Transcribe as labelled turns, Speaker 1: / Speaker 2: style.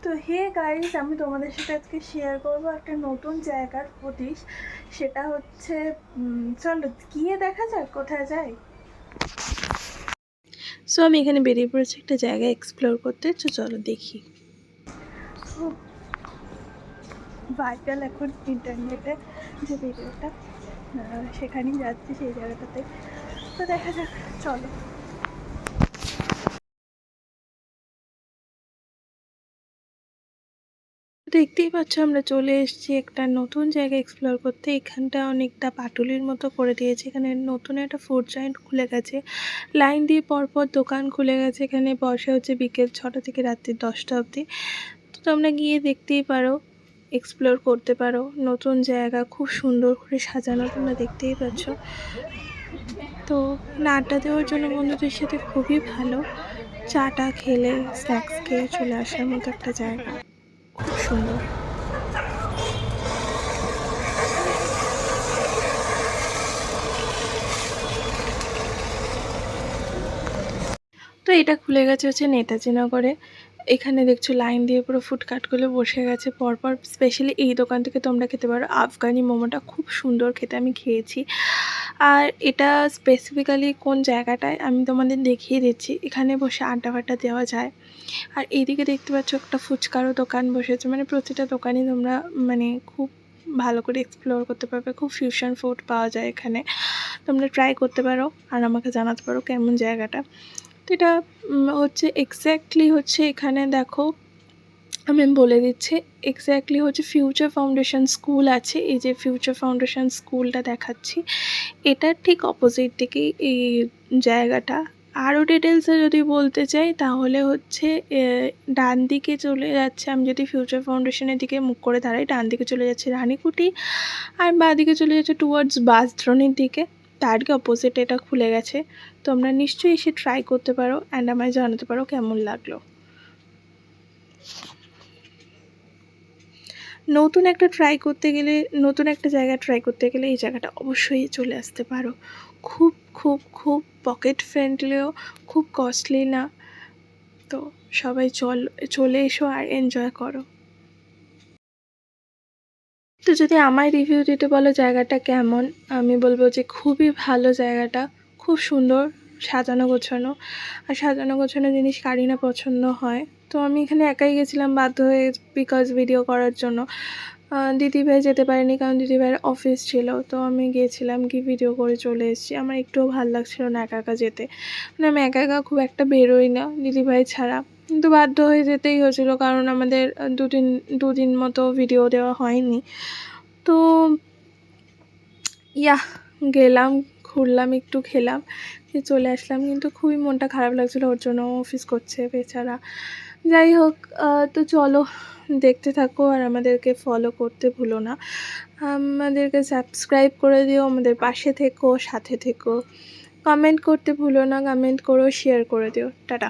Speaker 1: তো hey guys, আমি তোমাদের সাথে আজকে শেয়ার করবো একটা নতুন জায়গার ফুটেজ। সেটা হচ্ছে চলো গিয়ে দেখা যাক কোথায় যাই। সো আমি এখানে বেরিয়ে পড়েছি একটা জায়গা এক্সপ্লোর করতে। চলো দেখি। ভাইরাল এখন ইন্টারনেটে যে ভিডিওটা, সেখানেই যাচ্ছি, সেই জায়গাটাতে। তো দেখা যাক, চলো। দেখতেই পাচ্ছ আমরা চলে এসেছি একটা নতুন জায়গা এক্সপ্লোর করতে। এখানটা অনেকটা পাটুলির মতো করে দিয়েছে। এখানে নতুন একটা ফুড জয়েন্ট খুলে গেছে, লাইন দিয়ে পরপর দোকান খুলে গেছে। এখানে বসে হচ্ছে বিকেল 6টা থেকে রাত্রি 10টা অবধি। তো তোমরা গিয়ে দেখতেই পারো, এক্সপ্লোর করতে পারো। নতুন জায়গা, খুব সুন্দর করে সাজানো, তোমরা দেখতেই পাচ্ছ। তো আড্ডা দেওয়ার জন্য বন্ধুদের সাথে খুবই ভালো। চাটা খেলে, স্ন্যাক্স খেয়ে চলে আসার মতো একটা জায়গা, খুব সুন্দর। তো এটা খুলে গেছে হচ্ছে নেতাজি নগরে। এখানে দেখছো লাইন দিয়ে পুরো ফুডকার্টগুলো বসে গেছে পরপর। স্পেশালি এই দোকান থেকে তোমরা খেতে পারো আফগানি মোমোটা, খুব সুন্দর খেতে, আমি খেয়েছি। আর এটা স্পেসিফিক্যালি কোন জায়গাটায় আমি তোমাদের দেখিয়ে দিচ্ছি। এখানে বসে আড্ডা ফাড্ডা দেওয়া যায়। আর এইদিকে দেখতে পাচ্ছ একটা ফুচকারও দোকান বসেছে। মানে প্রতিটা দোকানই তোমরা মানে খুব ভালো করে এক্সপ্লোর করতে পারবে। খুব ফিউশন ফুড পাওয়া যায় এখানে, তোমরা ট্রাই করতে পারো আর আমাকে জানাতে পারো কেমন জায়গাটা। তো এটা হচ্ছে এক্স্যাক্টলি হচ্ছে এখানে দেখো, আমি বলে দিচ্ছি। এক্স্যাক্টলি হচ্ছে ফিউচার ফাউন্ডেশন স্কুল আছে। এই যে ফিউচার ফাউন্ডেশন স্কুলটা দেখাচ্ছি, এটার ঠিক অপোজিট দিকেই এই জায়গাটা। আরও ডিটেলসে যদি বলতে চাই তাহলে হচ্ছে ডান দিকে চলে যাচ্ছে, আমি যদি ফিউচার ফাউন্ডেশনের দিকে মুখ করে দাঁড়াই, ডান দিকে চলে যাচ্ছে রানীকুটি, আর বাঁ দিকে চলে যাচ্ছে টুয়ার্ডস বাসদ্রোণীর দিকে। তারই অপোজিট এটা খুলে গেছে। তোমরা নিশ্চয়ই এসে ট্রাই করতে পারো অ্যান্ড আমায় জানাতে পারো কেমন লাগলো। নতুন একটা জায়গা ট্রাই করতে গেলে এই জায়গাটা অবশ্যই চলে আসতে পারো। খুব খুব খুব পকেট ফ্রেন্ডলিও, খুব কস্টলি না। তো সবাই চলে এসো আর এনজয় করো। তো যদি আমায় রিভিউ দিতে বলো জায়গাটা কেমন, আমি বলবো যে খুবই ভালো জায়গাটা, খুব সুন্দর, সাজানো গোছানো। আর সাজানো গোছানো জিনিস কারই না পছন্দ হয়। তো আমি এখানে একাই গেছিলাম বাধ্য হয়ে, বিকজ ভিডিও করার জন্য। দিদিভাই যেতে পারেনি কারণ দিদিভাইয়ের অফিস ছিল। তো আমি গিয়েছিলাম, গিয়ে ভিডিও করে চলে এসেছি। আমার একটুও ভালো লাগছিল না একা একা যেতে। মানে আমি একা একা খুব একটা বেরোই না দিদিভাই ছাড়া, কিন্তু বাধ্য হয়ে যেতেই হয়েছিলো কারণ আমাদের দুদিন মতো ভিডিও দেওয়া হয়নি। তো গেলাম, ঘুরলাম, একটু খেলাম, চলে আসলাম। কিন্তু খুবই মনটা খারাপ লাগছিলো ওর জন্য, অফিস করছে বেচারা। যাই হোক, তো চলো দেখতে থাকো আর আমাদেরকে ফলো করতে ভুলো না। আমাদেরকে সাবস্ক্রাইব করে দিও, আমাদের পাশে থেকো, সাথে থেকো। কমেন্ট করতে ভুলো না, কমেন্ট করো, শেয়ার করে দিও। টাটা।